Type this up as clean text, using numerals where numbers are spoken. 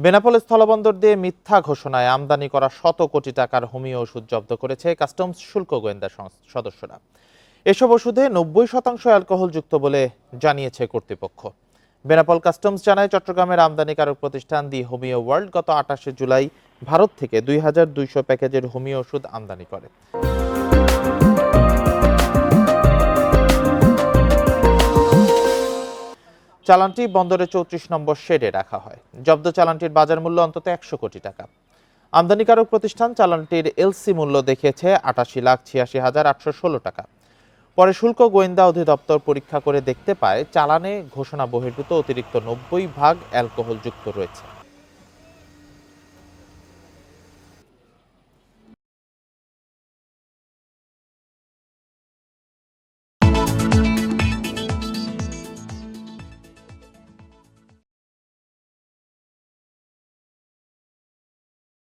বেনাপোল স্থলবন্দর দিয়ে মিথ্যা ঘোষণায় আমদানি করা শত কোটি টাকার হোমিও ওষুধ জব্দ করেছে কাস্টমস শুল্ক গোয়েন্দা সদস্যরা। এসব ওষুধে 90% অ্যালকোহলযুক্ত বলে জানিয়েছে কর্তৃপক্ষ। বেনাপোল কাস্টমস জানায়, চট্টগ্রামের আমদানিকারক প্রতিষ্ঠান দি হোমিও ওয়ার্ল্ড গত 28 জুলাই ভারত থেকে 2200 প্যাকেজের হোমিও ওষুধ আমদানি করে। চালানটি বন্দরে 34 নম্বর শেডে রাখা হয়। জব্দ চালানটির বাজার মূল্য অন্তত 100 কোটি টাকা। আমদানিকারক প্রতিষ্ঠান চালানটির এলসি মূল্য দেখিয়েছে 88,86,816 টাকা। পরে শুল্ক গোয়েন্দা অধিদপ্তর পরীক্ষা করে দেখতে পায় চালানে ঘোষণা বহির্ভূত অতিরিক্ত 90 ভাগ অ্যালকোহল যুক্ত রয়েছে।